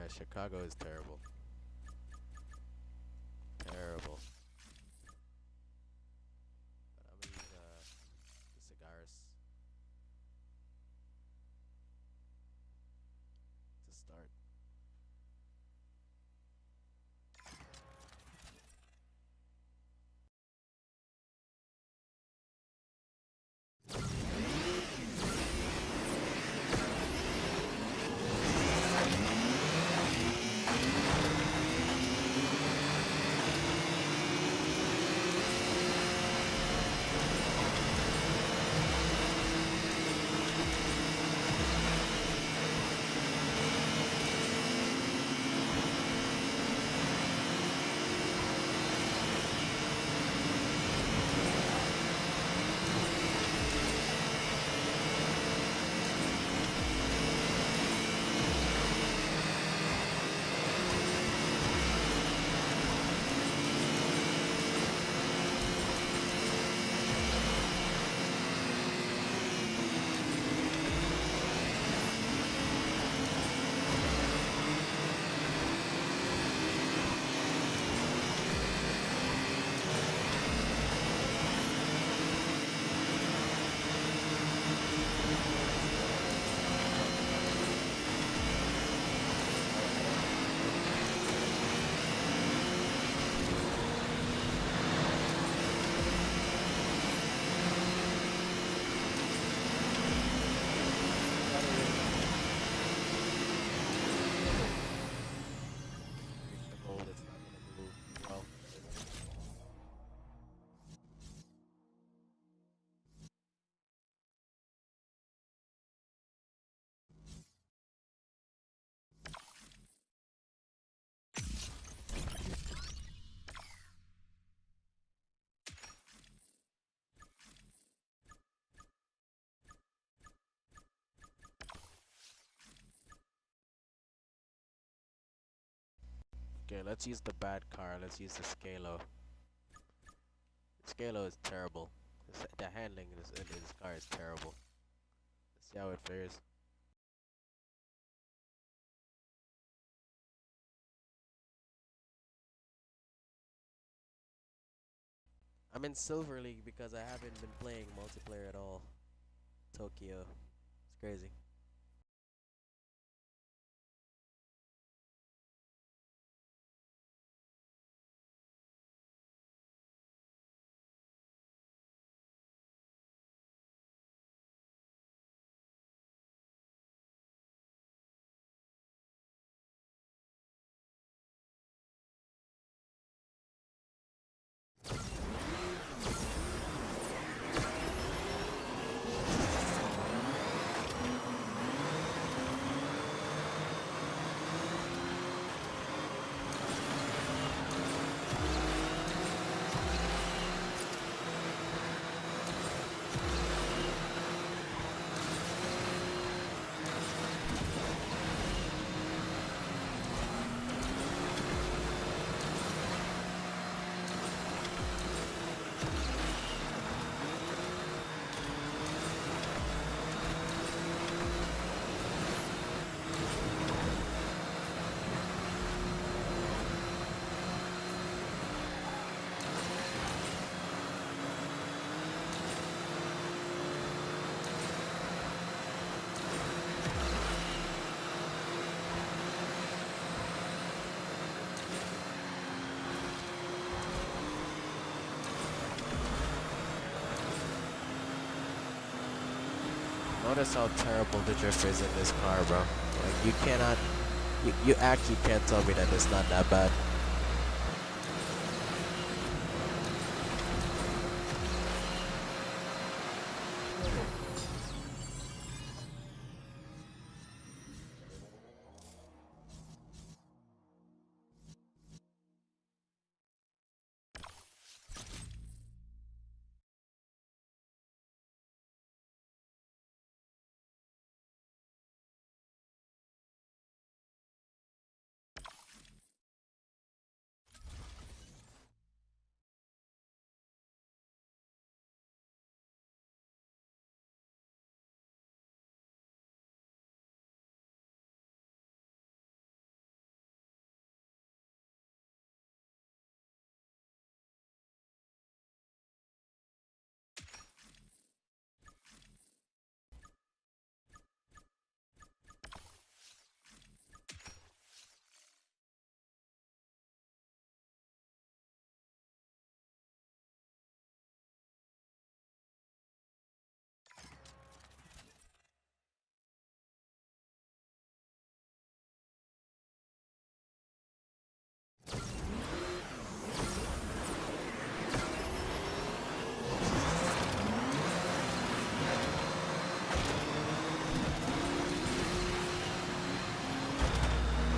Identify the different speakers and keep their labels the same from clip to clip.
Speaker 1: Yeah, Chicago is terrible. Terrible. But I'm gonna use the cigars to start. Reach the gold, it's not gonna do well. Okay, let's use the bad car. Let's use the Scalo. Scalo is terrible. The handling in this car is terrible. Let's see how it fares. I'm in Silver League because I haven't been playing multiplayer at all. Tokyo. It's crazy. Notice how terrible the drift is in this car, bro. Like, you cannot... You actually can't tell me that it's not that bad.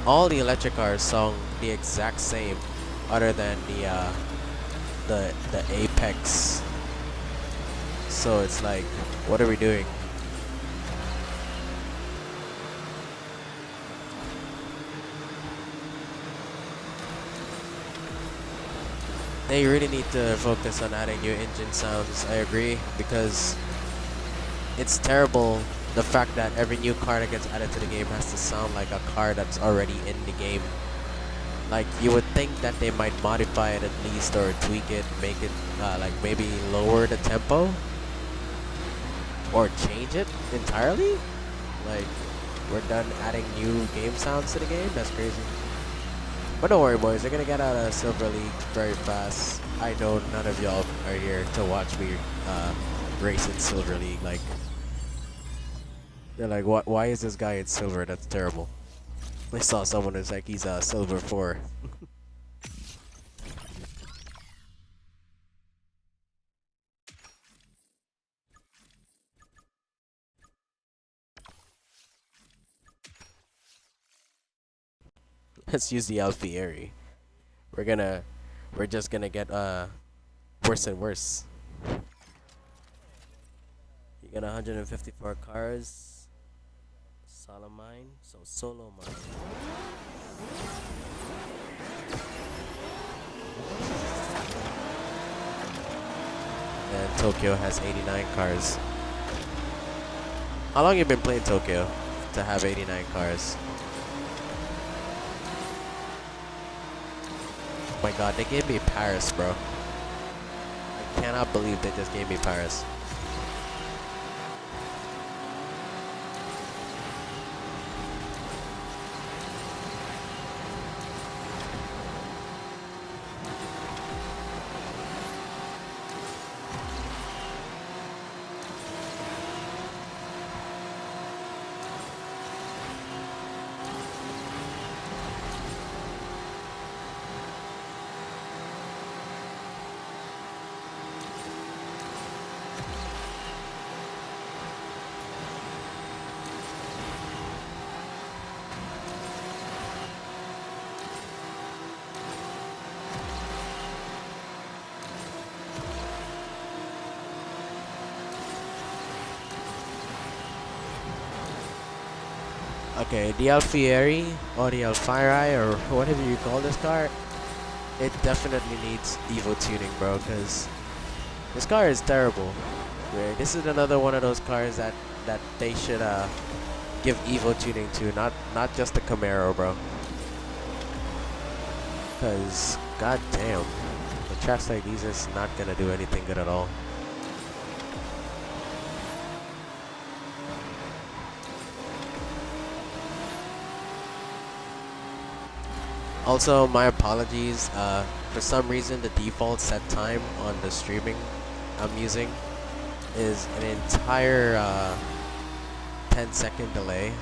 Speaker 1: all the electric cars sound the exact same, other than the apex. So it's like, what are we doing? They really need to focus on adding new engine sounds. I agree, because it's terrible the fact that every new car that gets added to the game has to sound like a car that's already in the game. Like, you would think that they might modify it at least, or tweak it, make it like maybe lower the tempo, or change it entirely. Like, we're done adding new game sounds to the game. That's crazy. But don't worry, boys. They're gonna get out of Silver League very fast. I know none of y'all are here to watch me race in Silver League. Like, they're like, what? Why is this guy in Silver? That's terrible. I saw someone who's like, he's Silver 4. Let's use the Alfieri. We're just gonna get worse and worse. You got 154 cars. Solo mine, so solo mine. And Tokyo has 89 cars. How long you been playing Tokyo to have 89 cars? Oh my god, they gave me Paris, bro. I cannot believe they just gave me Paris. Okay, the Alfieri or the Alfieri or whatever you call this car, it definitely needs Evo tuning, bro, because this car is terrible. Right? This is another one of those cars that they should give Evo tuning to, not just the Camaro, bro. Because, goddamn, the tracks like these is not gonna do anything good at all. Also, my apologies. For some reason, the default set time on the streaming I'm using is an entire 10-second delay,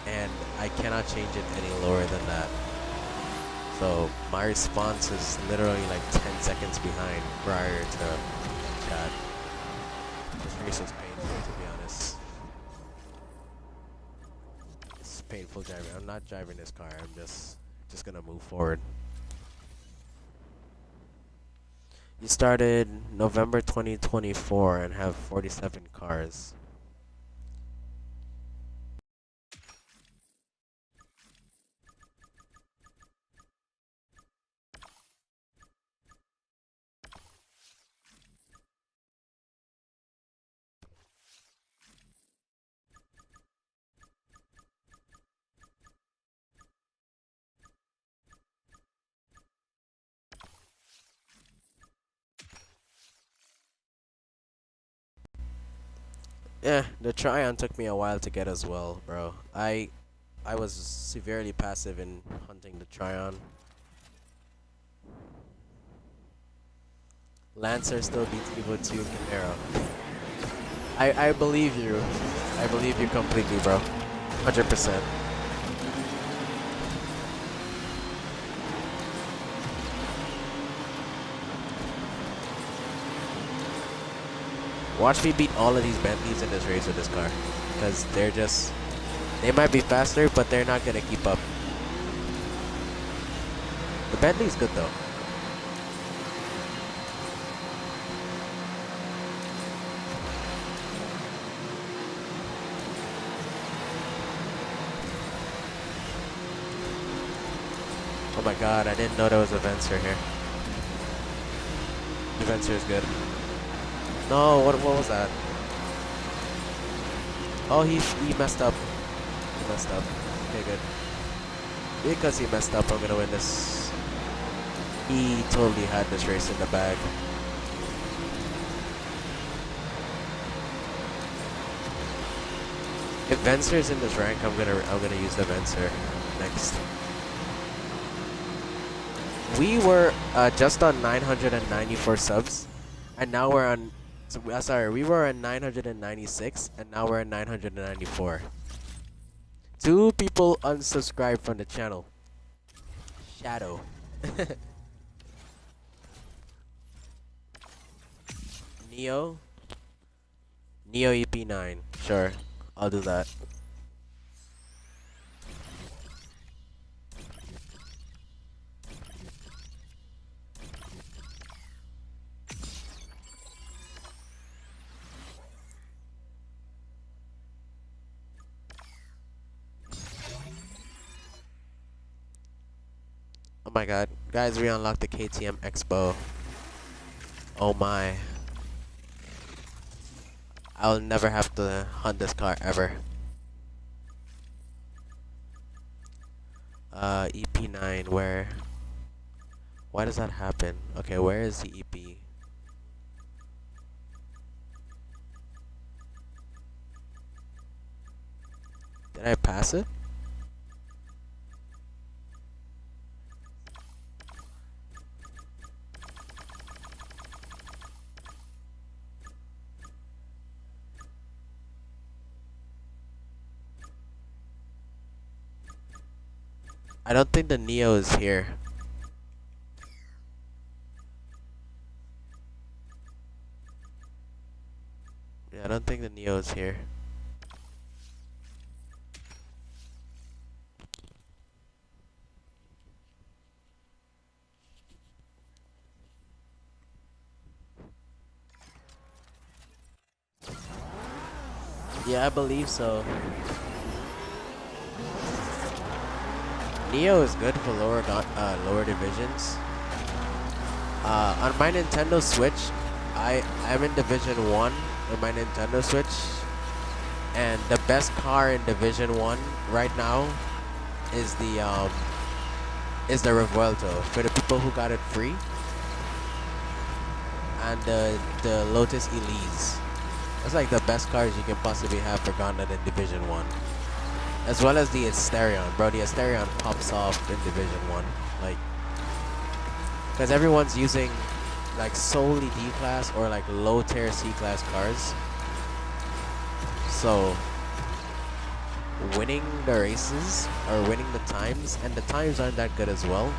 Speaker 1: and I cannot change it any lower than that. So my response is literally like 10 seconds behind prior to that. This race is painful, to be honest. It's painful driving. I'm not driving this car. I'm just gonna move forward. You started November 2024 and have 47 cars. Yeah, the Tryon took me a while to get as well, bro. I was severely passive in hunting the Tryon. Lancer still beats Evo 2 Camaro. I believe you. I believe you completely, bro. 100%. Watch me beat all of these Bentleys in this race with this car. Because they might be faster, but they're not going to keep up. Bentley's good though. Oh my god, I didn't know there was a Vencer here. The Vencer is good. No, what was that? Oh, he messed up. He messed up. Okay, good. Because he messed up, I'm gonna win this. He totally had this race in the bag. If Vencer is in this rank, I'm gonna use the Vencer next. We were just on 994 subs, and now we're on. Sorry, we were on 996, and now we're at 994. 2 people unsubscribed from the channel. Shadow. Neo EP9. Sure, I'll do that. Oh my god. Guys, we unlocked the KTM Expo. Oh my. I'll never have to hunt this car ever. EP9, where? Why does that happen? Okay, where is the EP? Did I pass it? I don't think the Neo is here. Yeah, I don't think the Neo is here. Yeah, I believe so. Neo is good for lower divisions. On my Nintendo Switch, I'm in Division 1 on my Nintendo Switch, and the best car in Division 1 right now is the Revuelto for the people who got it free, and the Lotus Elise. That's like the best cars you can possibly have for Gauntlet in Division 1. As well as the Asterion, bro. The Asterion pops off in Division 1. Like, because everyone's using like solely D-Class or like low-tier C-Class cars. So, winning the races or winning the times, and the times aren't that good as well.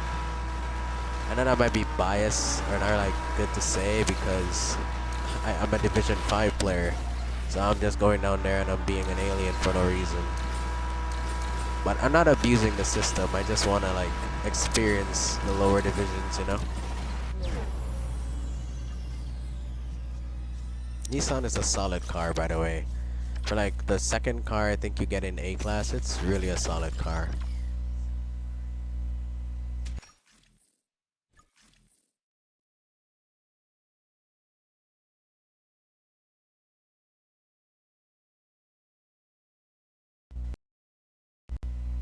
Speaker 1: I know that might be biased or not like good to say because I'm a Division 5 player. So I'm just going down there and I'm being an alien for no reason. But I'm not abusing the system. I just want to like experience the lower divisions, you know? Nissan is a solid car, by the way. For like the second car I think you get in A-Class, it's really a solid car.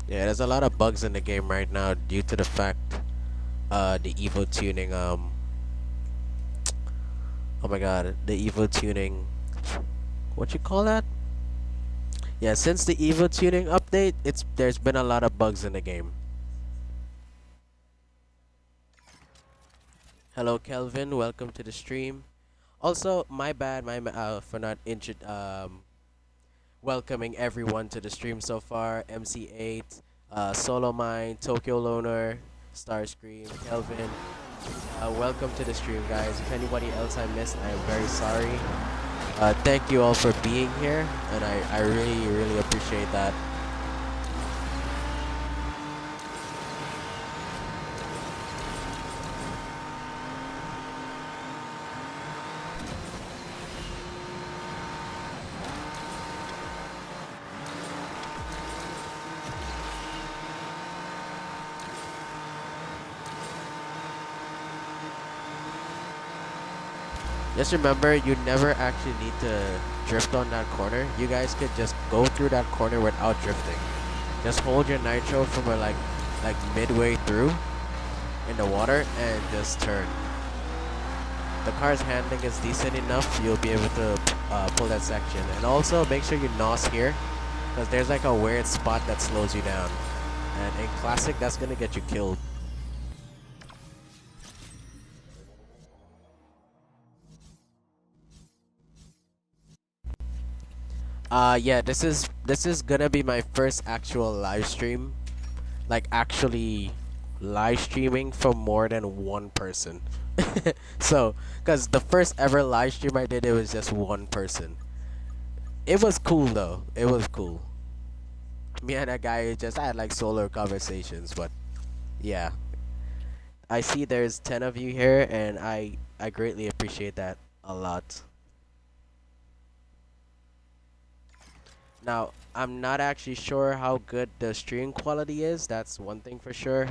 Speaker 1: Yeah, there's a lot of bugs in the game right now due to the fact the Evo tuning oh my god, the Evo tuning, what you call that? Yeah, since the Evo tuning update, there's been a lot of bugs in the game. Hello Kelvin, welcome to the stream. Also, my bad for not welcoming everyone to the stream so far. MC8, Solo Mine, Tokyo Loner, Starscream, Kelvin. Welcome to the stream, guys. If anybody else I missed, I am very sorry. Thank you all for being here, and I really, really appreciate that. Just remember, you never actually need to drift on that corner. You guys could just go through that corner without drifting. Just hold your nitro from like midway through in the water and just turn. The car's handling is decent enough, you'll be able to pull that section. And also make sure you NOS here, because there's like a weird spot that slows you down. And in Classic, that's gonna get you killed. Yeah, this is gonna be my first actual live stream. Like actually live streaming for more than one person. So, cause the first ever live stream I did, it was just one person. It was cool though. It was cool. Me and that guy just had like solo conversations, but yeah. I see there's 10 of you here, and I greatly appreciate that a lot. Now, I'm not actually sure how good the stream quality is. That's one thing for sure.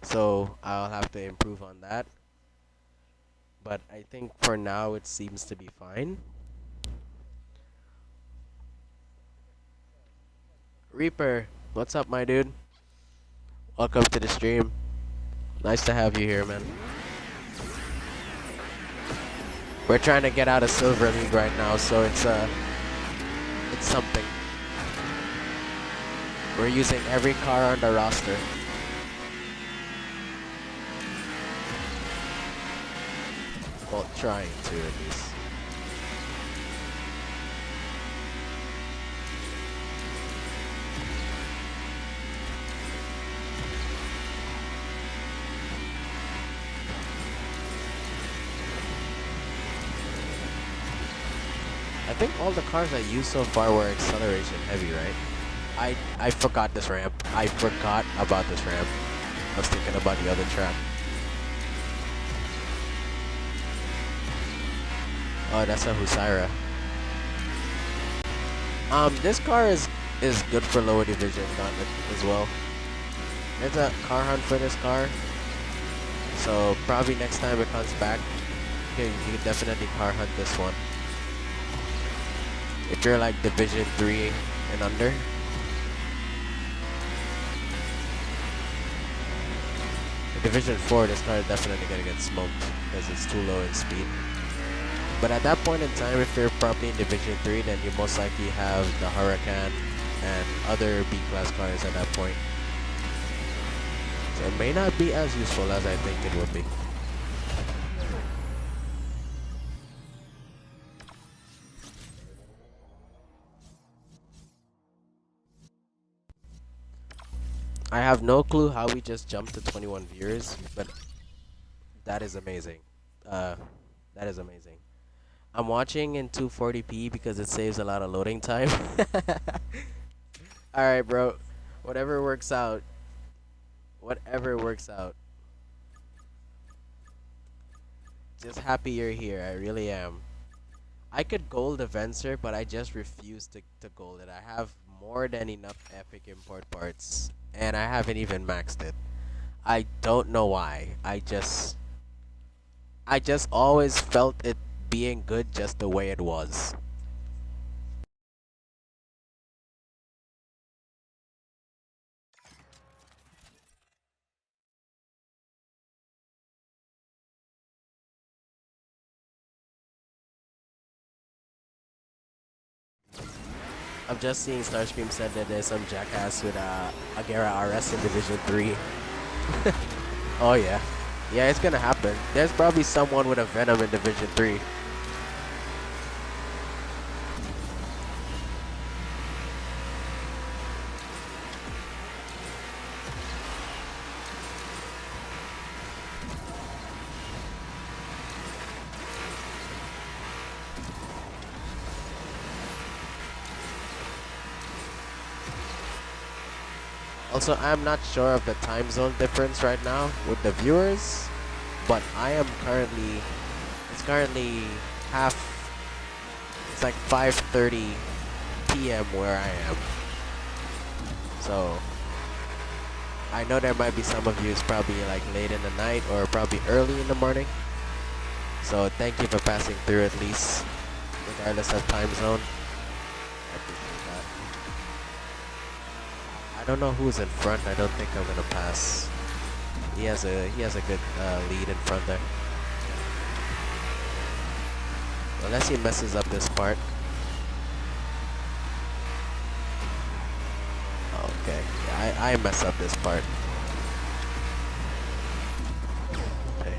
Speaker 1: So I'll have to improve on that. But I think for now it seems to be fine. Reaper, what's up, my dude? Welcome to the stream. Nice to have you here, man. We're trying to get out of Silver League right now, so it's something. We're using every car on the roster. Well, trying to at least. I think all the cars I used so far were acceleration heavy, right? I forgot this ramp. I forgot about this ramp. I was thinking about the other track. Oh, that's a Husaira. This car is good for lower division gauntlet as well. There's a car hunt for this car, so probably next time it comes back, you can definitely car hunt this one. If you're like Division 3 and under. In Division 4, this car is definitely gonna get smoked because it's too low in speed. But at that point in time, if you're probably in Division 3, then you most likely have the Huracan and other B-class cars at that point. So it may not be as useful as I think it would be. I have no clue how we just jumped to 21 viewers, but that is amazing. That is amazing. I'm watching in 240p because it saves a lot of loading time. Alright, bro. Whatever works out. Whatever works out. Just happy you're here. I really am. I could gold the Vencer, but I just refuse to gold it. I have more than enough epic import parts, and I haven't even maxed it. I don't know why. I just always felt it being good just the way it was. I'm just seeing Starscream said that there's some jackass with Agera RS in Division 3. Oh yeah. Yeah, it's gonna happen. There's probably someone with a Venom in Division 3. Also, I'm not sure of the time zone difference right now with the viewers, but I am currently, it's currently it's like 5:30 p.m. where I am. So, I know there might be some of you it's probably like late in the night or probably early in the morning. So thank you for passing through at least, regardless of time zone. I appreciate that. I don't know who's in front. I don't think I'm gonna pass. He has a good lead in front there. Unless he messes up this part. Okay, yeah, I mess up this part. Okay.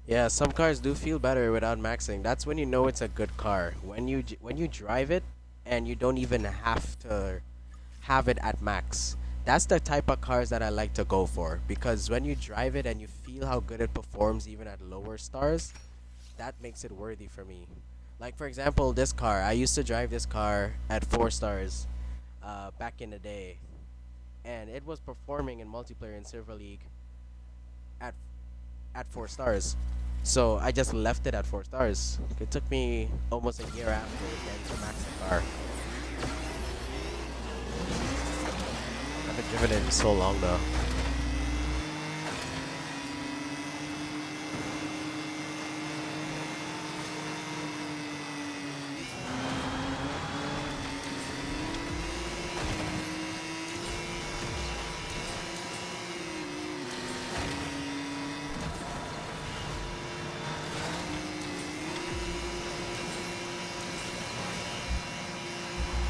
Speaker 1: Yeah, some cars do feel better without maxing. That's when you know it's a good car. When you drive it and you don't even have to have it at max. That's the type of cars that I like to go for because when you drive it and you feel how good it performs even at lower stars, that makes it worthy for me. Like for example, this car. I used to drive this car at 4 stars back in the day, and it was performing in multiplayer in Silver League at 4 stars. So I just left it at 4 stars. It took me almost a year after getting to max the car. I haven't driven it in so long though.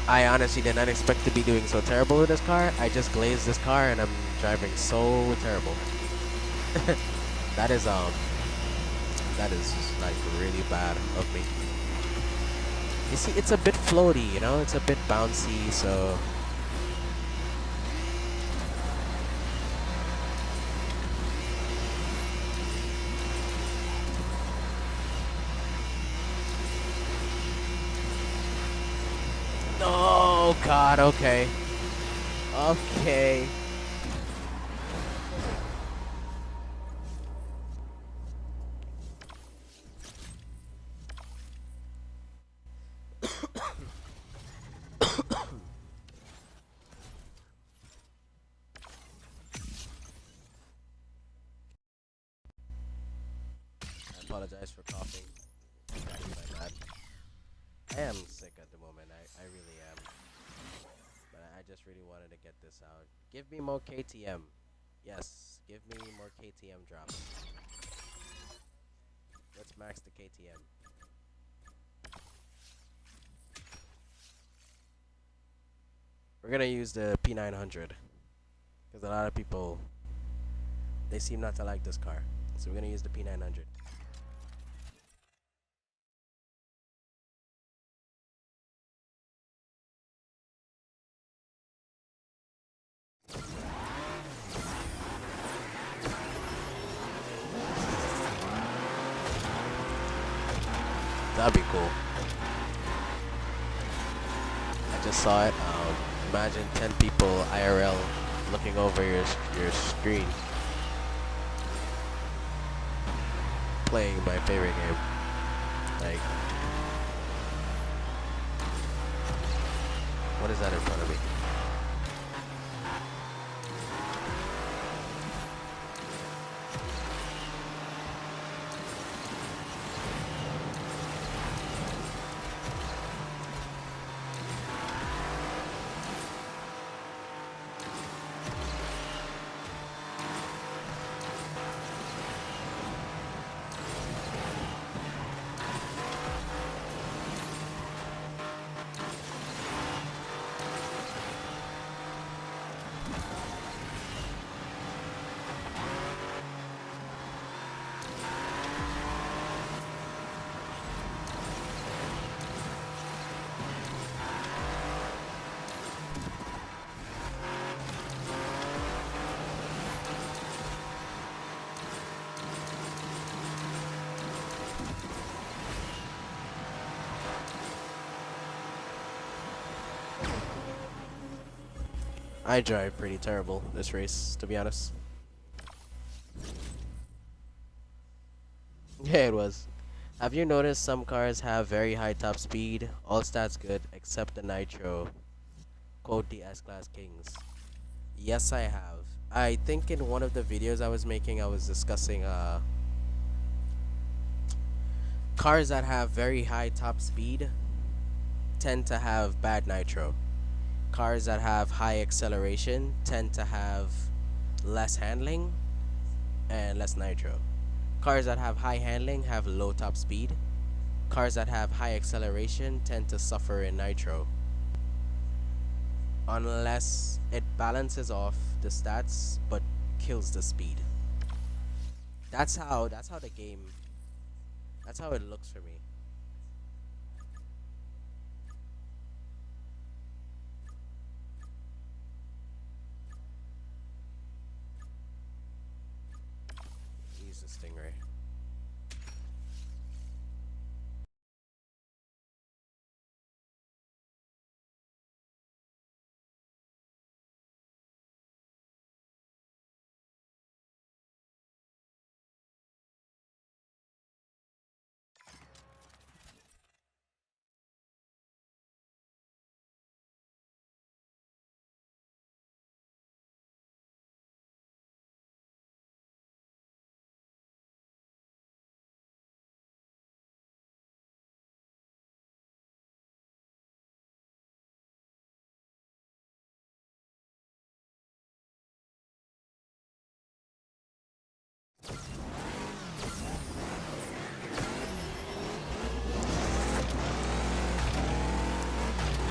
Speaker 1: I honestly did not expect to be doing so terrible with this car. I just glazed this car and I'm driving so terrible. That is that is like really bad of me. You see, it's a bit floaty, you know, it's a bit bouncy, so oh god, okay. Okay. I apologize for coughing. That's my bad. I am sick at the moment. I really am. But I just really wanted to get this out. Give me more KTM. Yes, give me more KTM drops. Let's max the KTM. We're gonna use the P900 because a lot of people they seem not to like this car. So we're gonna use the P900. That'd be cool. I just saw it. Imagine 10 people IRL looking over your screen, playing my favorite game. Like, what is that in front of me? I drive pretty terrible this race, to be honest. Yeah, it was. Have you noticed some cars have very high top speed, all stats good, except the nitro? quote the S-Class Kings. Yes, I have. I think in one of the videos I was making, I was discussing cars that have very high top speed tend to have bad nitro. Cars that have high acceleration tend to have less handling and less nitro. Cars that have high handling have low top speed. Cars that have high acceleration tend to suffer in nitro. Unless it balances off the stats but kills the speed. That's how the game, that's how it looks for me. Use the Stingray.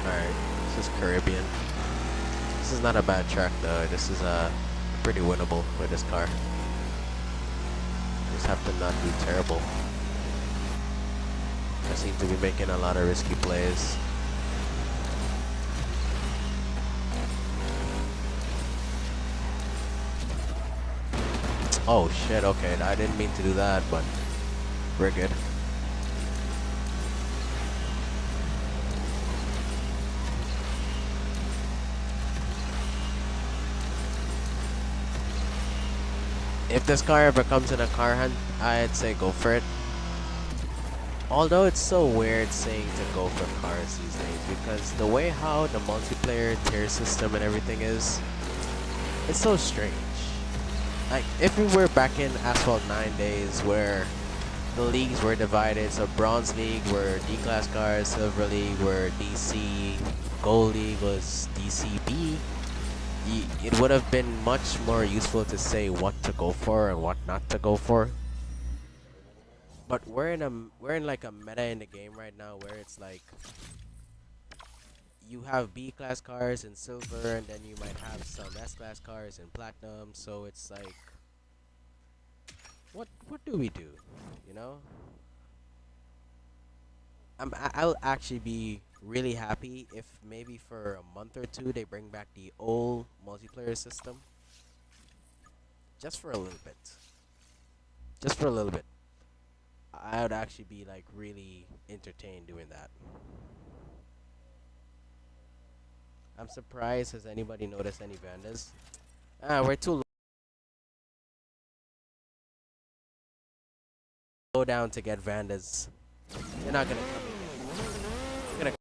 Speaker 1: Alright, this is Caribbean. This is not a bad track though. This is pretty winnable with this car. Just have to not be terrible. I seem to be making a lot of risky plays. Oh shit, okay, I didn't mean to do that, but we're good. If this car ever comes in a car hunt, I'd say go for it. Although it's so weird saying to go for cars these days, because the way how the multiplayer tier system and everything is, it's so strange. Like, if we were back in Asphalt 9 days where the leagues were divided, so Bronze League were D-Class cars, Silver League were DC, Gold League was DCB, it would have been much more useful to say what to go for and what not to go for. But we're in like a meta in the game right now where it's like you have B-Class cars in silver, and then you might have some S-Class cars in platinum, so it's like, what do we do, you know? I'll actually be really happy if maybe for a month or two they bring back the old multiplayer system. Just for a little bit. Just for a little bit. I would actually be like really entertained doing that. I'm surprised. Has anybody noticed any Vandas? We're too low down to get Vandas. They're not gonna come in. They're gonna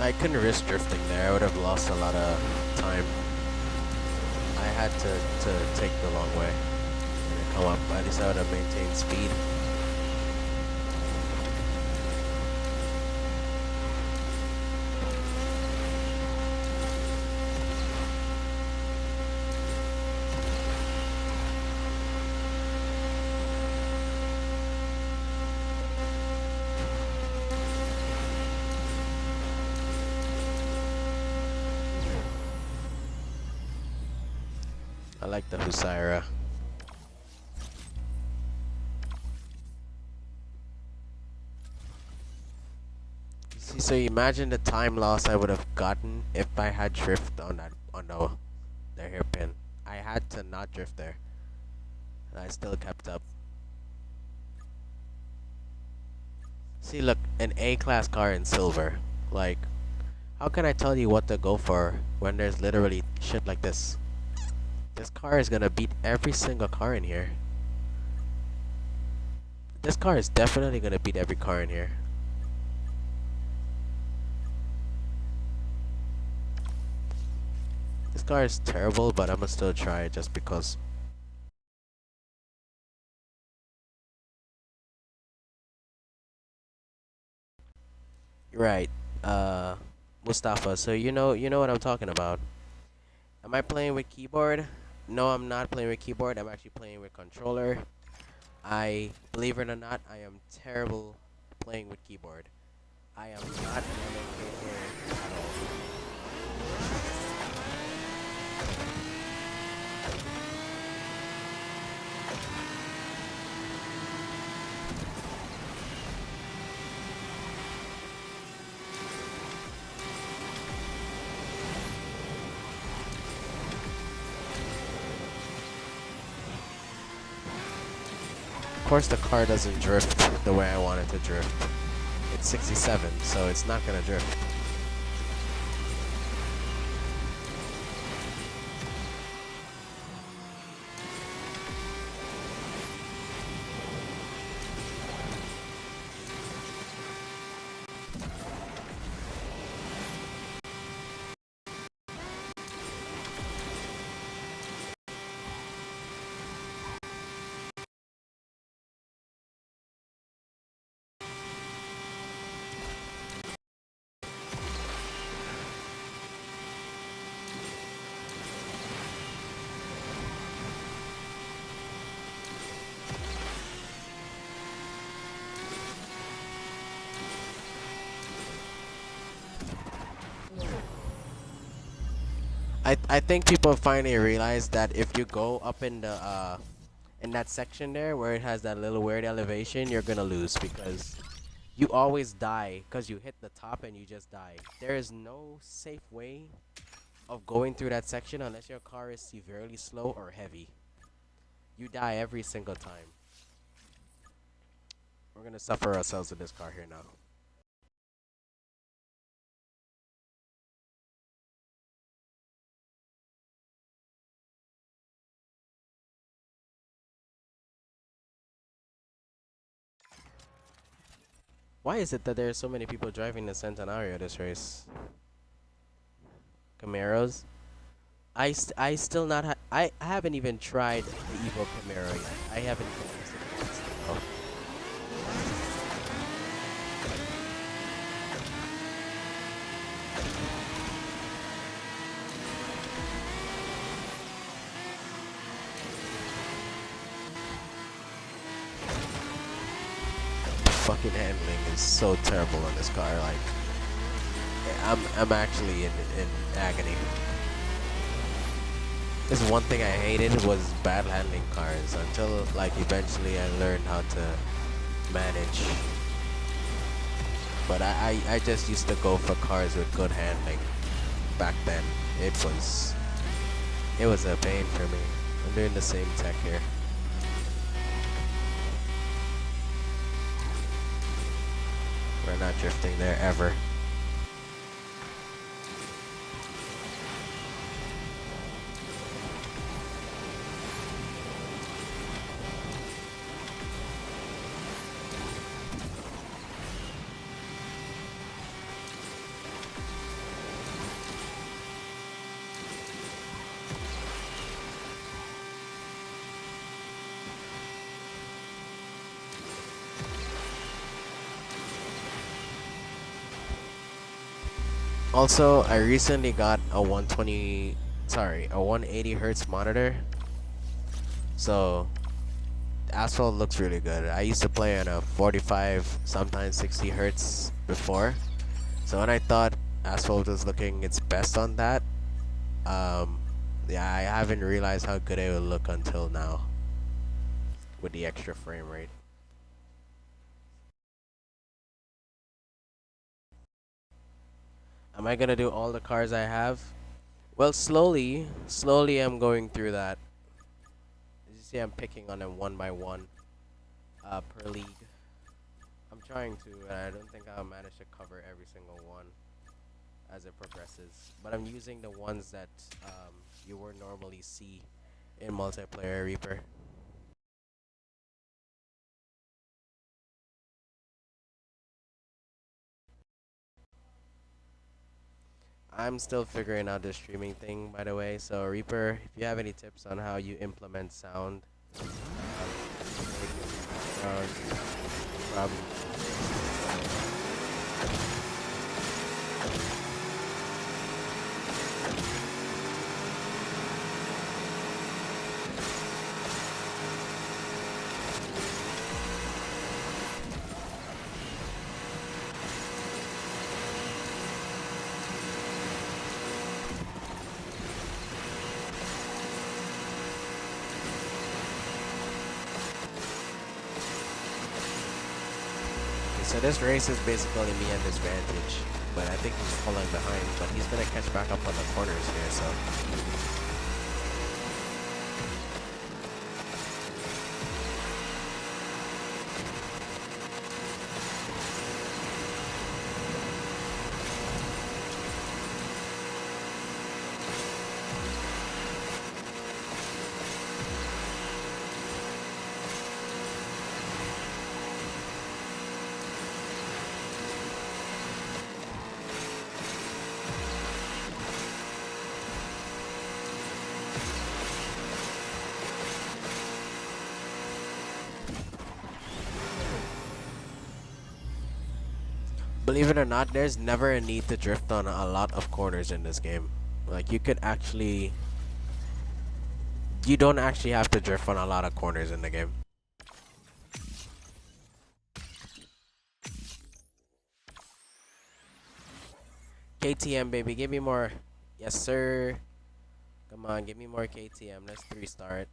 Speaker 1: I couldn't risk drifting there. I would have lost a lot of time. I had to take the long way and come up. At least I would have maintained speed. I like the Husaira. See, so imagine the time loss I would have gotten if I had drift on the hairpin. I had to not drift there, and I still kept up. See, look, an A-class car in silver. Like, how can I tell you what to go for when there's literally shit like this? This car is gonna beat every single car in here. This car is definitely gonna beat every car in here. This car is terrible, but I'm gonna still try it just because. Right, Mustafa. So you know what I'm talking about. Am I playing with keyboard? No, I'm not playing with keyboard. I'm actually playing with controller. I believe it or not, I am terrible playing with keyboard. I am not an MMK player at all. Of course, the car doesn't drift the way I want it to drift. It's 67, so it's not gonna drift. I think people finally realize that if you go up in that section there where it has that little weird elevation, you're gonna lose because you always die because you hit the top and you just die. There is no safe way of going through that section unless your car is severely slow or heavy. You die every single time. We're gonna suffer ourselves with this car here now. Why is it that there are so many people driving the Centenario this race? Camaros? I still not I haven't even tried the Evo Camaro yet. I haven't even used it once. Oh. Fucking handling is so terrible on this car. Like, I'm actually in agony. This one thing I hated was bad handling cars until like eventually I learned how to manage. But I just used to go for cars with good handling back then. It was a pain for me. I'm doing the same tech here. We're not drifting there ever. Also, I recently got a 180 hertz monitor. So, Asphalt looks really good. I used to play on a 45, sometimes 60 hertz before. So when I thought Asphalt was looking its best on that, Yeah, I haven't realized how good it will look until now with the extra frame rate. Am I gonna do all the cars I have? Well, slowly I'm going through that. As you see, I'm picking on them one by one, per league. I'm trying to, and I don't think I'll manage to cover every single one as it progresses. But I'm using the ones that you would normally see in multiplayer Reaper. I'm still figuring out the streaming thing, by the way. So Reaper, if you have any tips on how you implement sound, from so this race is basically me at disadvantage, but I think he's falling behind. But he's gonna catch back up on the corners here, so. Believe it or not, there's never a need to drift on a lot of corners in this game. Like, you don't actually have to drift on a lot of corners in the game. KTM, baby, give me more. Yes, sir. Come on, give me more KTM. Let's 3-star it.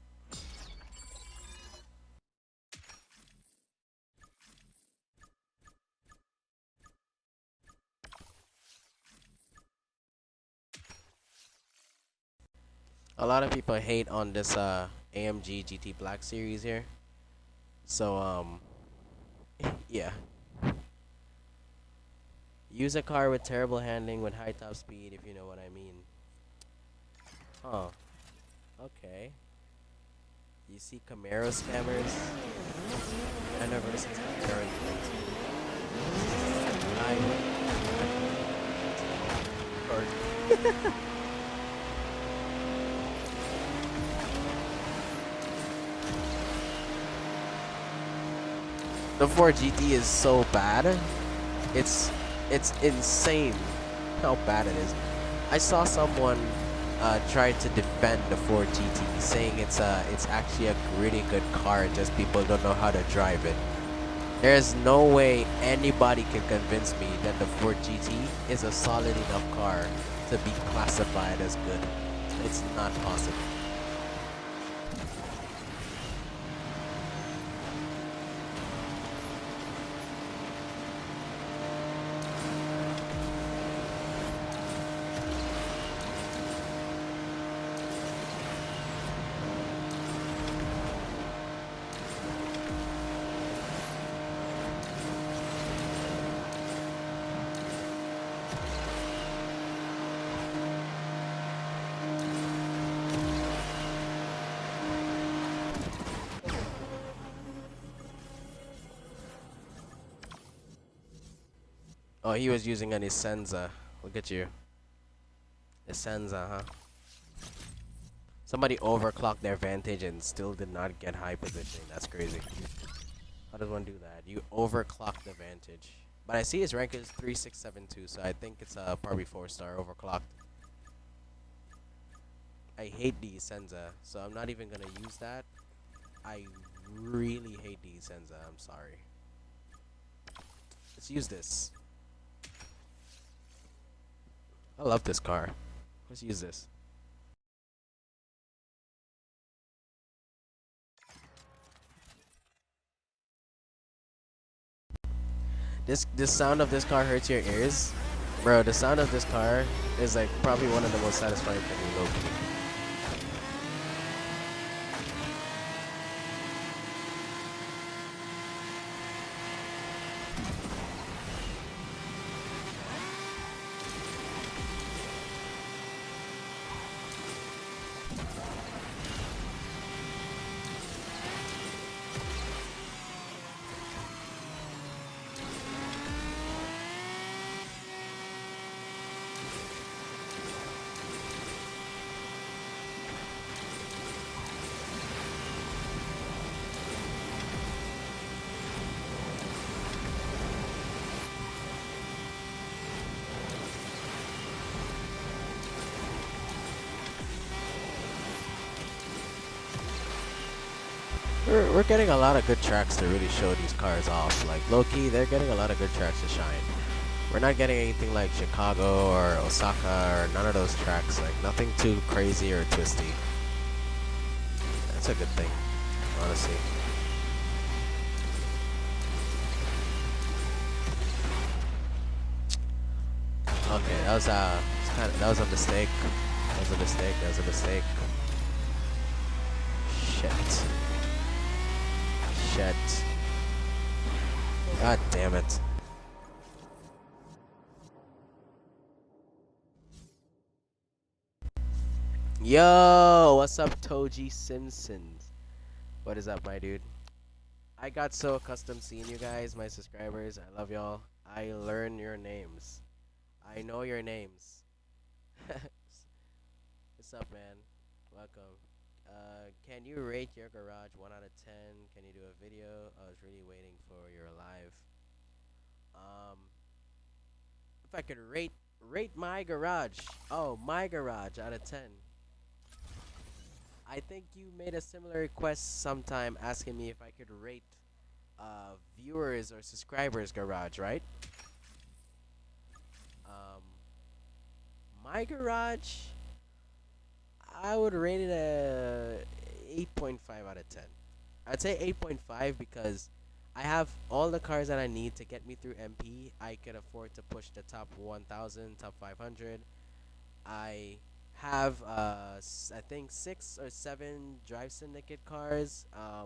Speaker 1: A lot of people hate on this AMG GT Black series here. So yeah. Use a car with terrible handling with high top speed, if you know what I mean. Huh. Okay. You see Camaro scammers? I never seen Camaro in I The 4GT is so bad. It's it's insane how bad it is. I saw someone try to defend the 4GT, saying it's actually a really good car, just people don't know how to drive it. There's no way anybody can convince me that the 4GT is a solid enough car to be classified as good. It's not possible. Oh, he was using an Essenza. Look at you. Essenza, huh? Somebody overclocked their Vantage and still did not get high positioning. That's crazy. How does one do that? You overclock the Vantage. But I see his rank is 3672, so I think it's probably 4-star overclocked. I hate the Essenza, so I'm not even gonna use that. I really hate the Essenza. I'm sorry. Let's use this. I love this car. Let's use this. This sound of this car hurts your ears, bro. The sound of this car is like probably one of the most satisfying for me, low key. We're getting a lot of good tracks to really show these cars off. Like low-key, they're getting a lot of good tracks to shine. We're not getting anything like Chicago or Osaka or none of those tracks. Like nothing too crazy or twisty. That's a good thing, honestly. Okay, that was that was a mistake. That was a mistake. That was a mistake. Shit. Shit. God damn it. Yo, what's up, Toji Simpsons? What is up, my dude? I got so accustomed seeing you guys, my subscribers. I love y'all. I learn your names. I know your names. What's up, man? Welcome. Can you rate your garage 1 out of 10? Can you do a video? I was really waiting for your live. If I could rate my garage. Oh, my garage out of 10. I think you made a similar request sometime asking me if I could rate viewers or subscribers garage, right? My garage, I would rate it a 8.5 out of 10. I'd say 8.5 because I have all the cars that I need to get me through MP. I could afford to push the top 1,000, top 500. I have I think 6 or 7 Drive Syndicate cars. I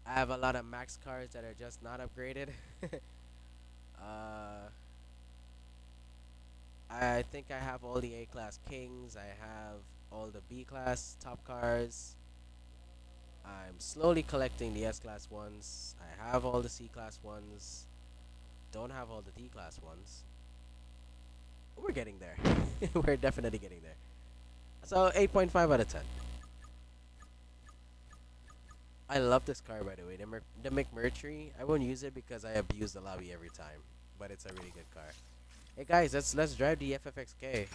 Speaker 1: have a lot of max cars that are just not upgraded. uh, I think I have all the A-Class Kings. I have all the B-Class top cars. I'm slowly collecting the S-Class ones. I have all the C-Class ones. Don't have all the D-Class ones. We're getting there. We're definitely getting there. So 8.5 out of 10. I love this car, by the way. The McMurtry. I won't use it because I abuse the lobby every time, but it's a really good car. Hey guys, let's drive the FFXK.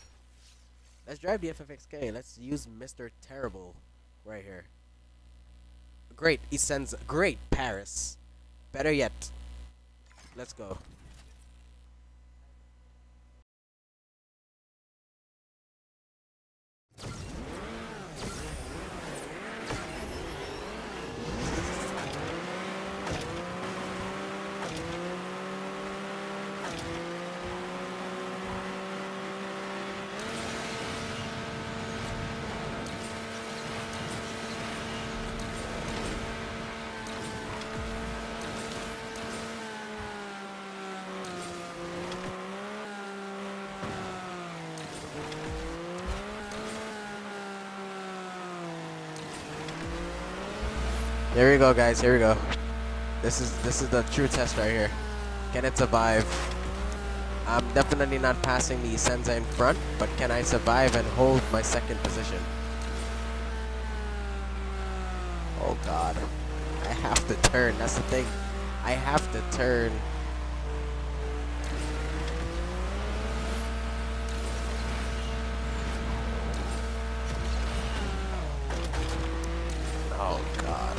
Speaker 1: Let's drive the FFXK. Let's use Mr. Terrible right here. Great, Isenza. Great, Paris. Better yet. Let's go. Here we go, guys. Here we go. This is the true test right here. Can it survive? I'm definitely not passing the Senza in front, but can I survive and hold my second position? Oh god. I have to turn. That's the thing. I have to turn. Oh god.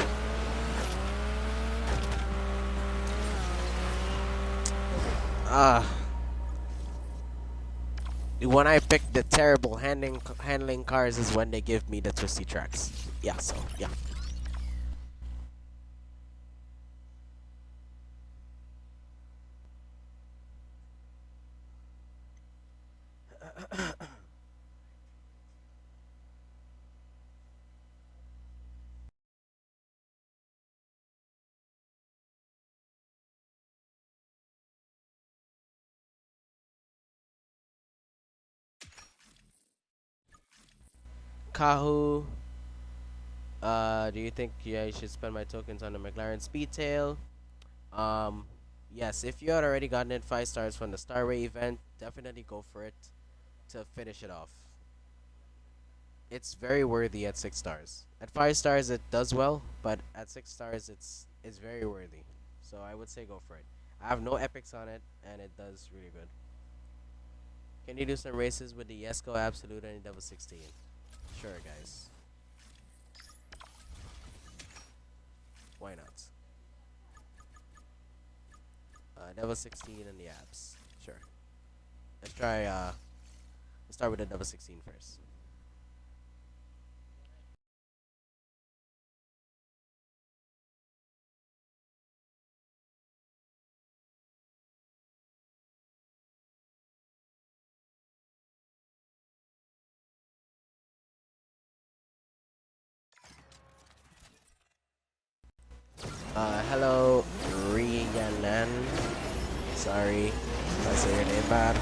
Speaker 1: When I pick the terrible handling cars is when they give me the twisty tracks. Yeah, so, yeah. Kahu. Do you think I should spend my tokens on the McLaren Speedtail? Um, yes, if you had already gotten it 5 stars from the Starway event, definitely go for it to finish it off. It's very worthy at 6 stars. At 5 stars, it does well, but at 6 stars, it's very worthy. So I would say go for it. I have no epics on it, and it does really good. Can you do some races with the Yesco Absolute and Devil 16? Sure, guys. Why not? Devil 16 and the abs. Sure. Let's try, let's start with the Devil 16 first. Hello, Rhiannon. Sorry if I say your name bad.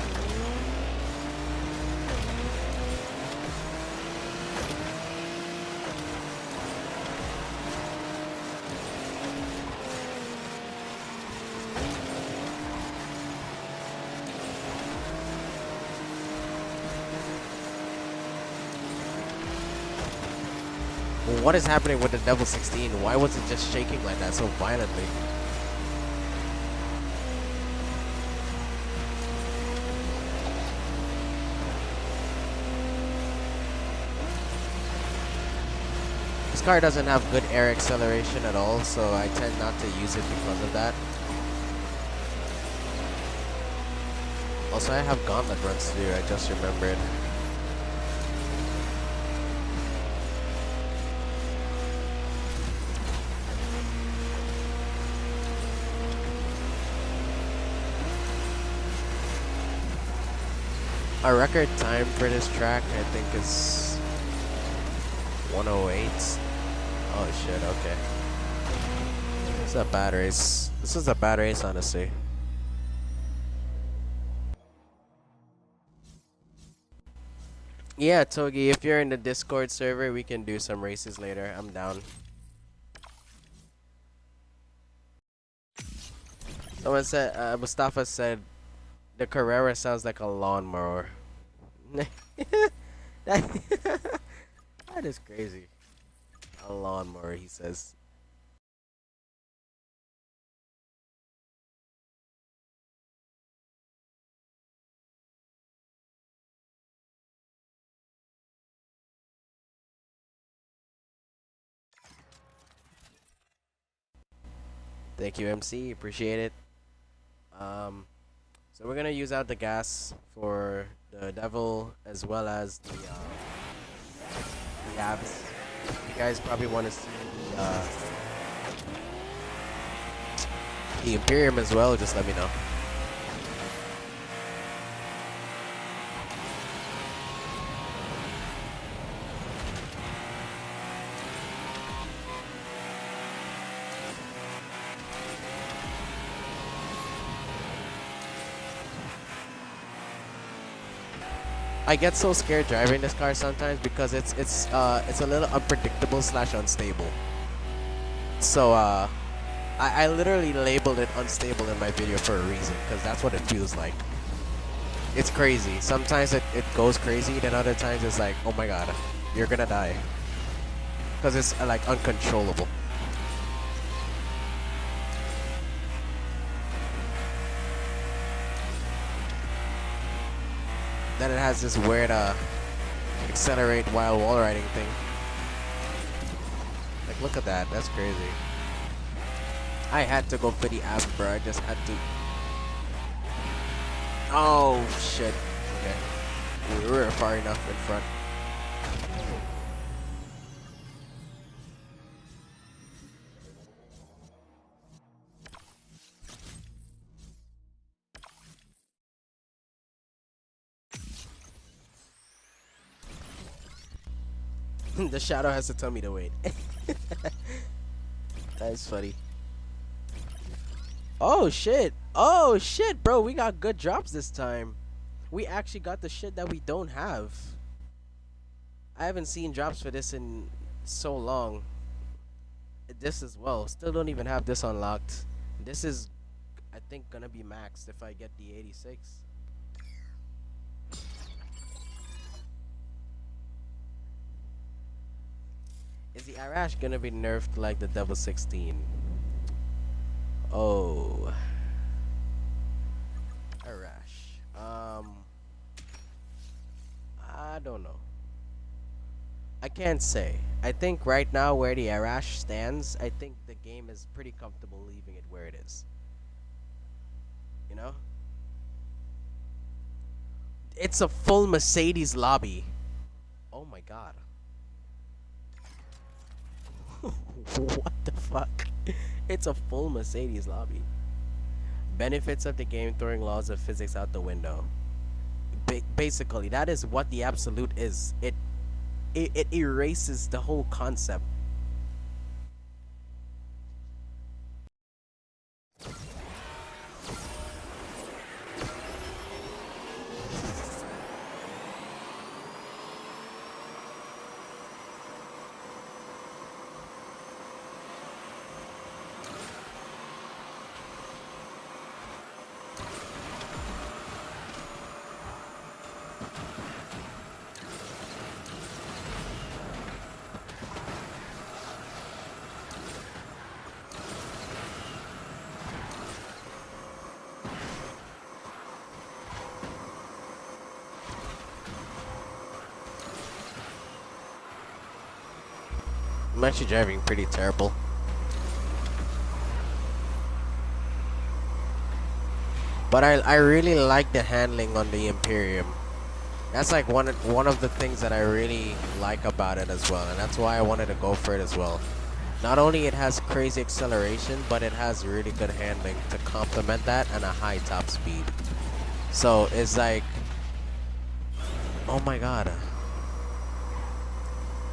Speaker 1: What is happening with the Devil 16? Why was it just shaking like that so violently? This car doesn't have good air acceleration at all, so I tend not to use it because of that. Also, I have gauntlet runs to do, I just remembered. Our record time for this track, I think, is 108. Oh shit, okay. This is a bad race. This is a bad race, honestly. Yeah, Togi, if you're in the Discord server, we can do some races later. I'm down. Someone said, Mustafa said, the Carrera sounds like a lawnmower. that is crazy. A lawnmower, he says. Thank you, MC. Appreciate it. So we're gonna use out the gas for the Devil as well as the abs. You guys probably want to see the Imperium as well. Just let me know. I get so scared driving this car sometimes because it's a little unpredictable slash unstable. So I literally labeled it unstable in my video for a reason because that's what it feels like. It's crazy. Sometimes it goes crazy, then other times it's like, oh my god, you're gonna die. Because it's like uncontrollable. Then it has this weird accelerate while wall riding thing. Like, look at that. That's crazy. I had to go for the abs, bro. I just had to. Oh, shit. Okay. We were far enough in front. The shadow has to tell me to wait. That's funny. Oh shit. Oh shit, bro. We got good drops this time. We actually got the shit that we don't have. I haven't seen drops for this in so long. This as well. Still don't even have this unlocked. This is, I think, gonna be maxed if I get the 86. Is the Arash gonna be nerfed like the Devil 16? Oh, Arash. I don't know. I can't say. I think right now where the Arash stands, I think the game is pretty comfortable leaving it where it is. You know? It's a full Mercedes lobby. Oh my god. What the fuck? It's a full Mercedes lobby. Benefits of the game throwing laws of physics out the window. Basically, that is what the absolute is. It erases the whole concept. I'm actually driving pretty terrible. But I really like the handling on the Imperium. That's like one of the things that I really like about it as well, and that's why I wanted to go for it as well. Not only it has crazy acceleration, but it has really good handling to complement that and a high top speed. So it's like, oh my god,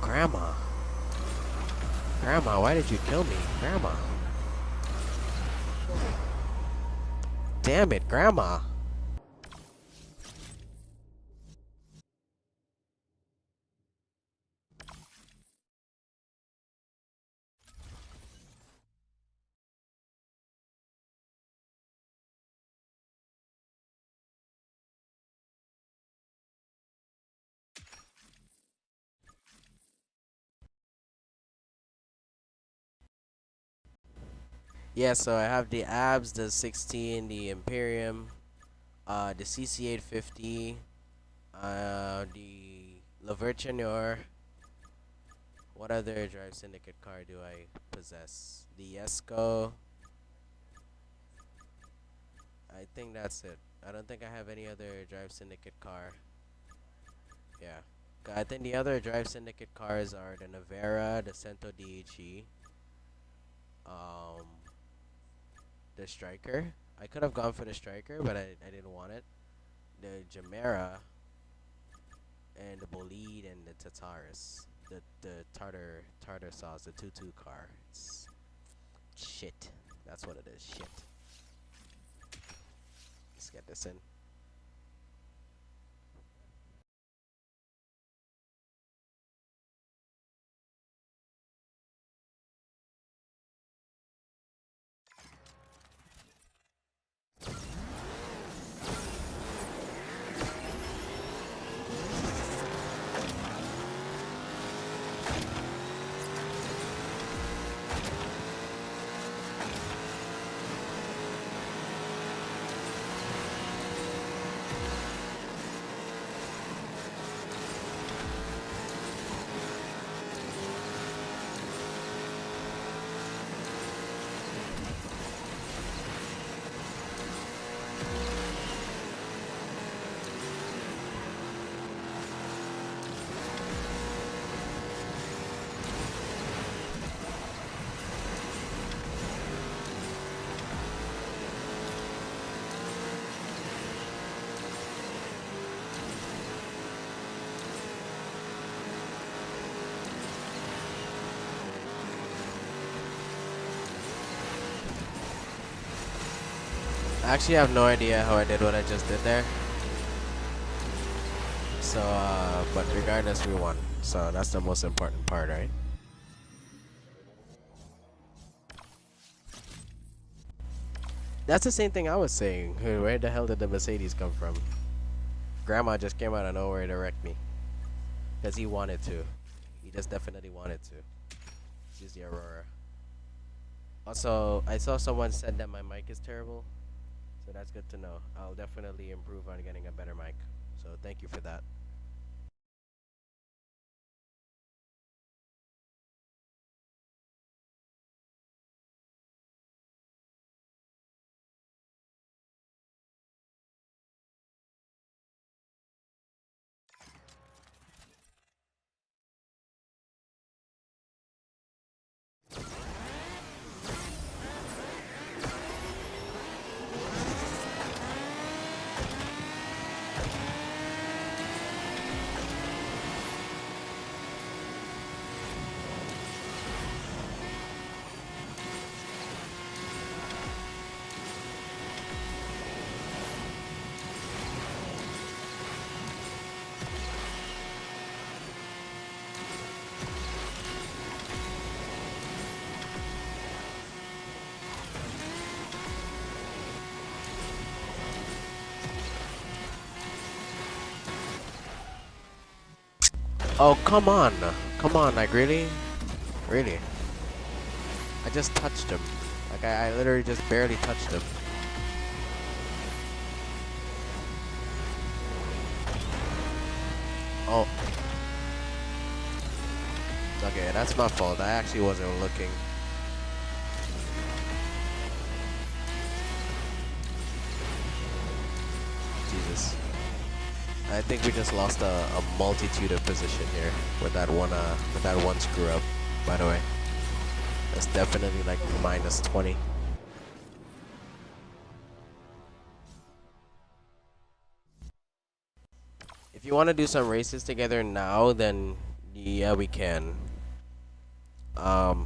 Speaker 1: Grandma. Grandma, why did you kill me? Grandma. Damn it, Grandma. Yeah, so I have the abs, the 16, the Imperium, the CC850, the Lavertinor. What other Drive Syndicate car do I possess? The Esco. I think that's it. I don't think I have any other Drive Syndicate car. Yeah. I think the other Drive Syndicate cars are the Navera, the Cento DHE, um, the Striker. I could have gone for the Striker, but I didn't want it. The Jamera, and the Bolide, and the Tataris. The tartar sauce, the 2-2 car. It's shit. That's what it is. Shit. Let's get this in. I actually have no idea how I did what I just did there. So, but regardless, we won. So that's the most important part, right? That's the same thing I was saying. Where the hell did the Mercedes come from? Grandma just came out of nowhere to wreck me. Because he wanted to. He just definitely wanted to. This is the Aurora. Also, I saw someone said that my mic is terrible. So that's good to know. I'll definitely improve on getting a better mic. So thank you for that. Oh, come on. Come on, like really? Really? I just touched him. Like I literally just barely touched him. Oh, okay, that's my fault. I actually wasn't looking. Jesus. I think we just lost a multitude of position here with that one screw up, by the way. That's definitely like minus 20. If you want to do some races together now, then yeah, we can. Um,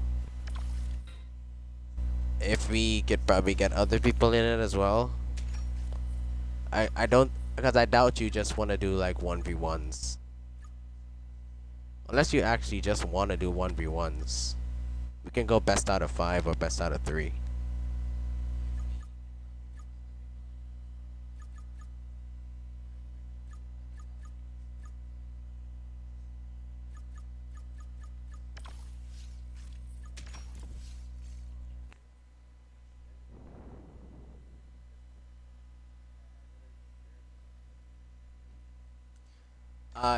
Speaker 1: if we could probably get other people in it as well. I don't, because I doubt you just want to do like 1v1s. Unless you actually just want to do 1v1s. We can go best out of 5 or best out of 3.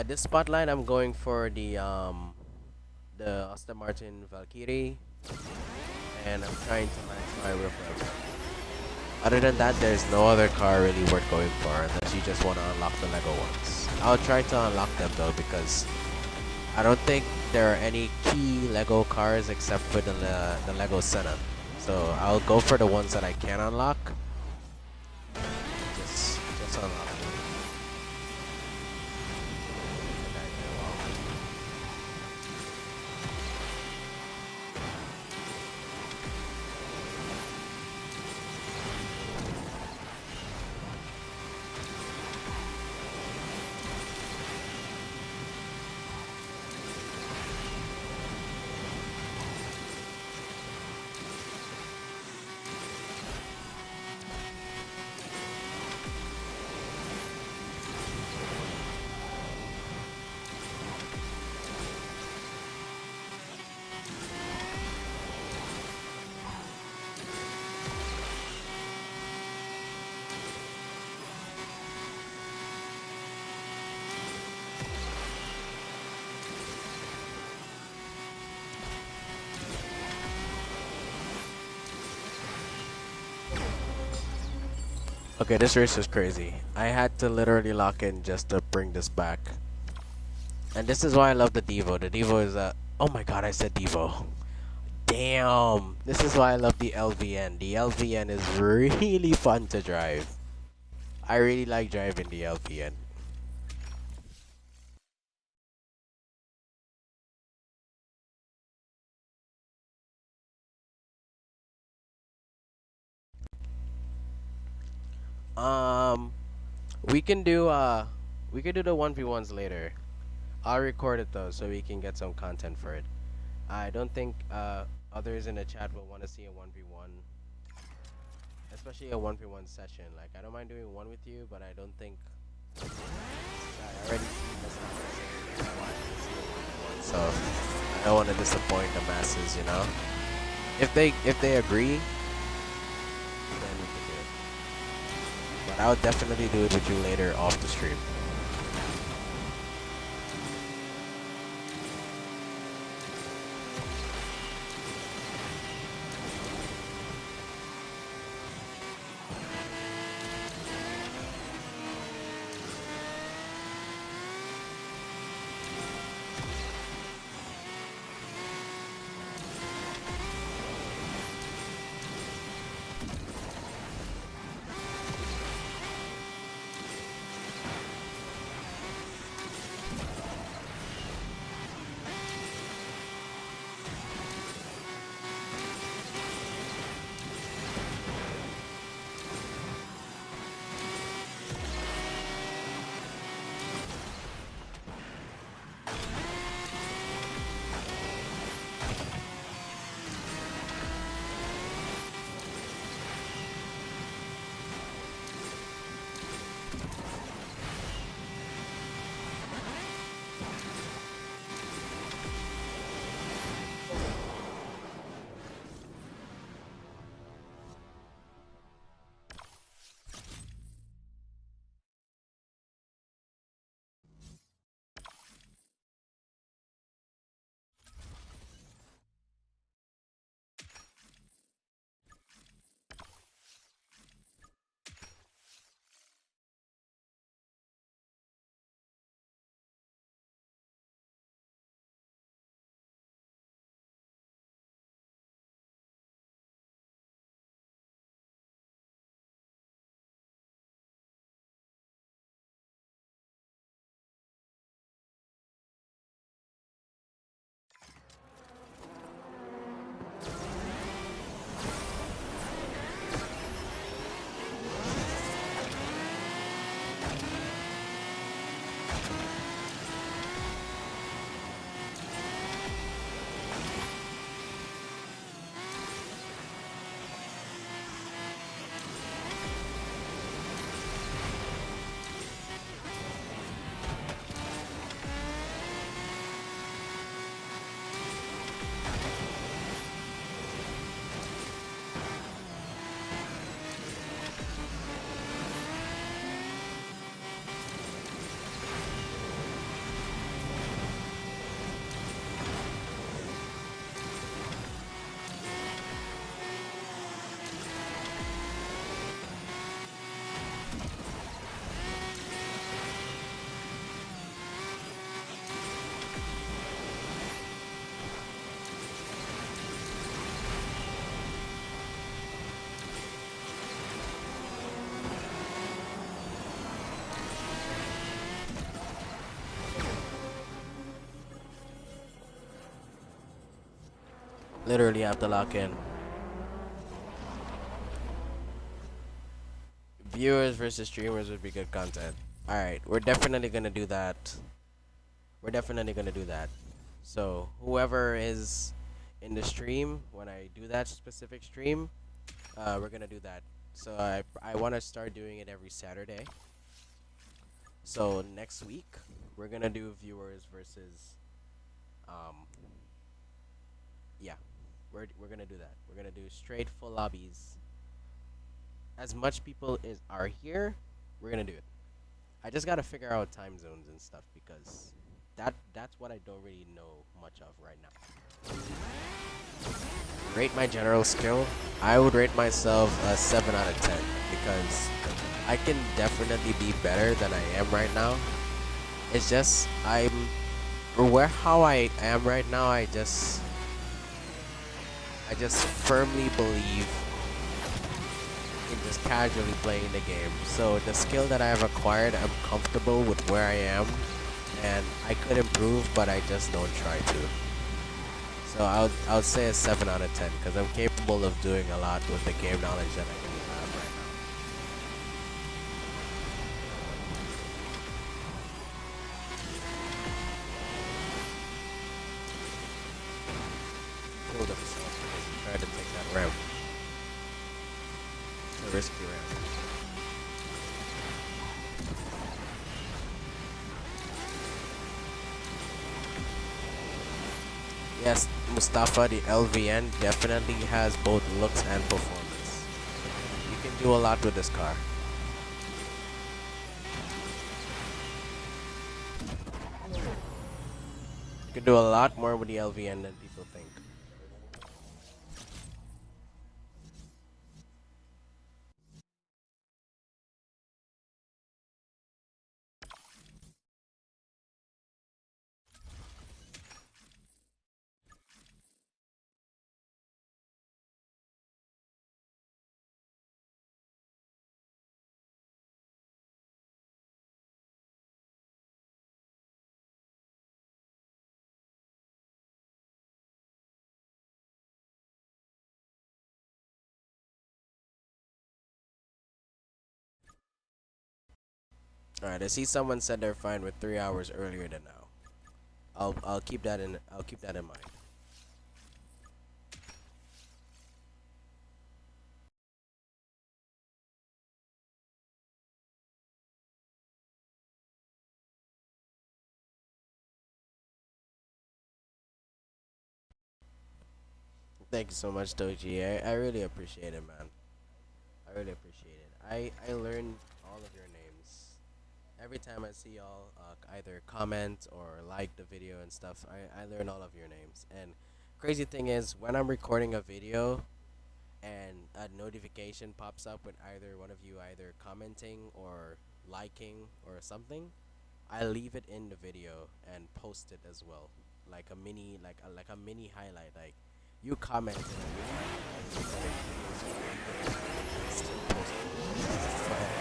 Speaker 1: This spotlight I'm going for the Aston Martin Valkyrie, and I'm trying to match my Riff Raff. Other than that, there's no other car really worth going for unless you just want to unlock the Lego ones. I'll try to unlock them though because I don't think there are any key Lego cars except for the Lego Senna. So I'll go for the ones that I can unlock. Just unlock them. Okay, this race was crazy. I had to literally lock in just to bring this back. And this is why I love the Devo. The Devo is oh my god, I said Devo. Damn. This is why I love the LVN. The LVN is really fun to drive. I really like driving the LVN. Um we can do we can do the 1v1s later. I'll record it though, so we can get some content for it. I don't think others in the chat will want to see a 1v1, especially a 1v1 session. Like, I don't mind doing one with you, but I don't think I already see that's not necessarily why I see a 1v1. So I don't want to disappoint the masses, you know. If they agree, then we can do it. But I would definitely do it with you later off the stream. Literally have to lock in. Viewers versus streamers would be good content. Alright, we're definitely gonna do that. We're definitely gonna do that. So whoever is in the stream when I do that specific stream, we're gonna do that. So I want to start doing it every Saturday. So next week we're gonna do viewers versus yeah, we're gonna do that. We're gonna do straight full lobbies. As much people is are here, we're gonna do it. I just gotta figure out time zones and stuff because that's what I don't really know much of right now. Rate my general skill. I would rate myself a 7 out of 10 because I can definitely be better than I am right now. It's just how I am right now. I just firmly believe in just casually playing the game. So the skill that I have acquired, I'm comfortable with where I am, and I could improve, but I just don't try to. So I would say a 7 out of 10 because I'm capable of doing a lot with the game knowledge that I do have right now. Yes, Mustafa, the LVN definitely has both looks and performance. You can do a lot with this car. You can do a lot more with the LVN than people think. All right, I see someone said they're fine with 3 hours earlier than now. I'll keep that in mind. Thank you so much, Doji. I really appreciate it, man. I really appreciate it. I learn all of your names every time I see y'all either comment or like the video and stuff. I learn all of your names. And crazy thing is, when I'm recording a video and a notification pops up with either one of you either commenting or liking or something, I leave it in the video and post it as well, like a mini, like a mini highlight. Like you commented on this, I still post it. Go ahead.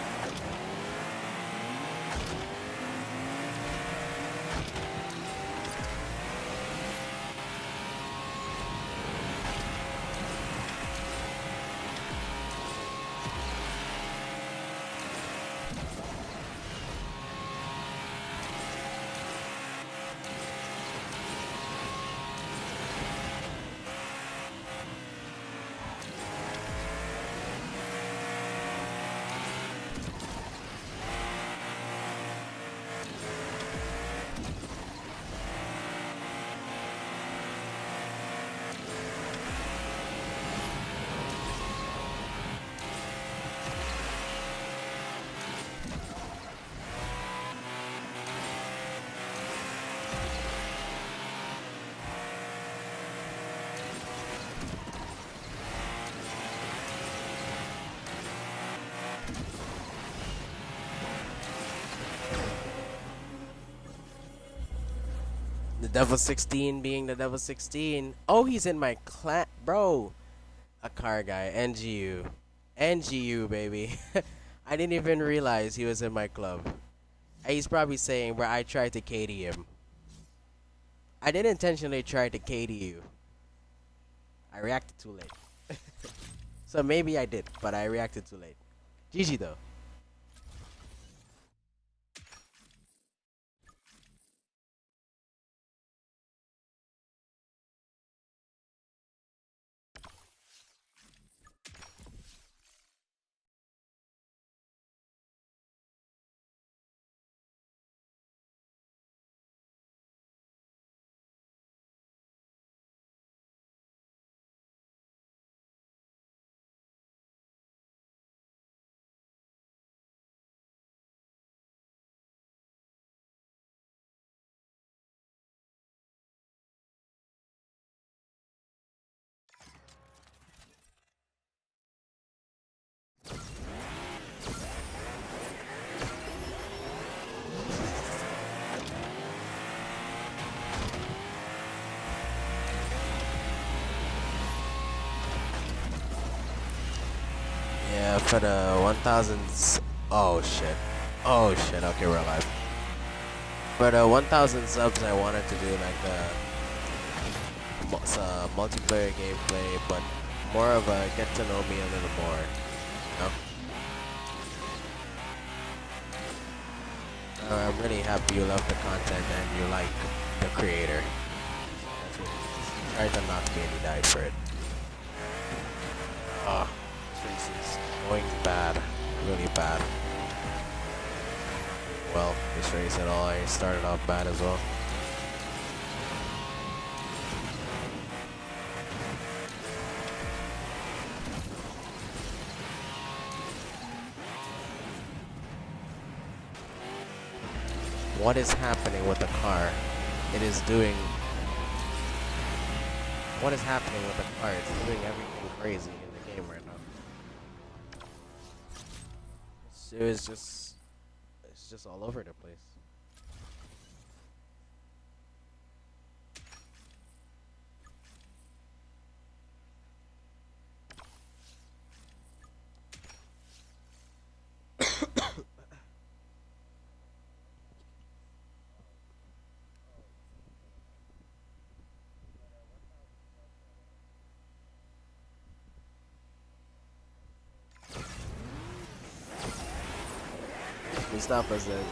Speaker 1: The Devil 16 being the Devil 16. Oh, he's in my clan, bro. A car guy, NGU, NGU, baby. I didn't even realize he was in my club. He's probably saying, "Bro, I tried to KD him." I didn't intentionally try to KD you. I reacted too late. So maybe I did, but I reacted too late. GG though. Yeah, for the 1000s. Oh shit. Oh shit. Okay, we're alive. For the 1000 subs, I wanted to do like multiplayer gameplay, but more of a get to know me a little more. You know? I'm really happy you love the content and you like the creator. That's really nice. Try to not be any died for it. Ah, this race is going bad, really bad. Well, this race at all, I started off bad as well. what is happening with the car? It is doing. What is happening with the car? It's doing everything crazy in the game right now. It was just. It's just all over the place. Mustafa said.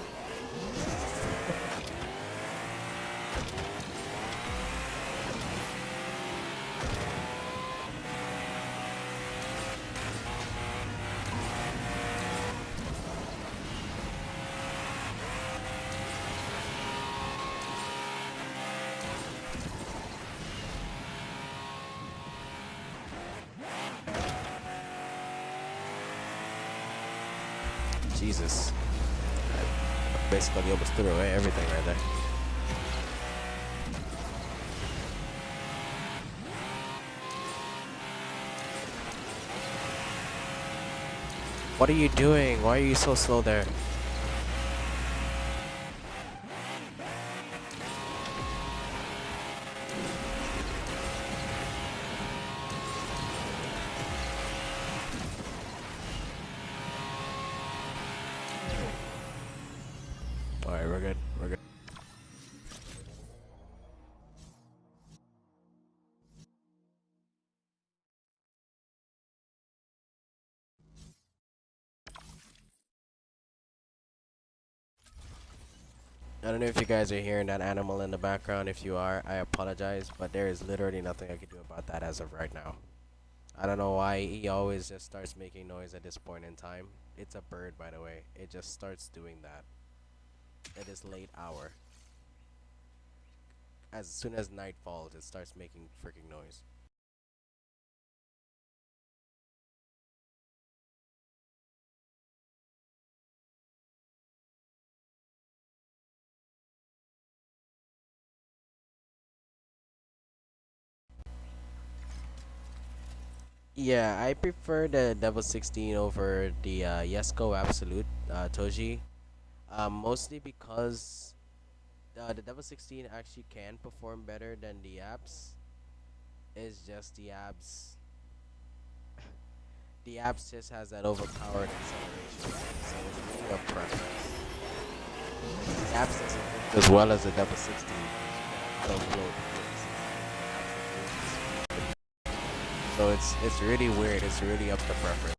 Speaker 1: Jesus. I basically almost threw away everything right there. What are you doing? Why are you so slow there? Alright, we're good. We're good. I don't know if you guys are hearing that animal in the background. If you are, I apologize, but there is literally nothing I can do about that as of right now. I don't know why he always just starts making noise at this point in time. It's a bird, by the way. It just starts doing that at this late hour. As soon as night falls, it starts making freaking noise. Yeah, I prefer the Devil 16 over the Yesco Absolute Toji. Mostly because the Devil 16 actually can perform better than the apps. It's just the apps. The apps just has that overpowered acceleration, so it's really a preference. The apps doesn't work as well as the Devil 16. Don't blow the 16. So it's really weird. It's really up to preference.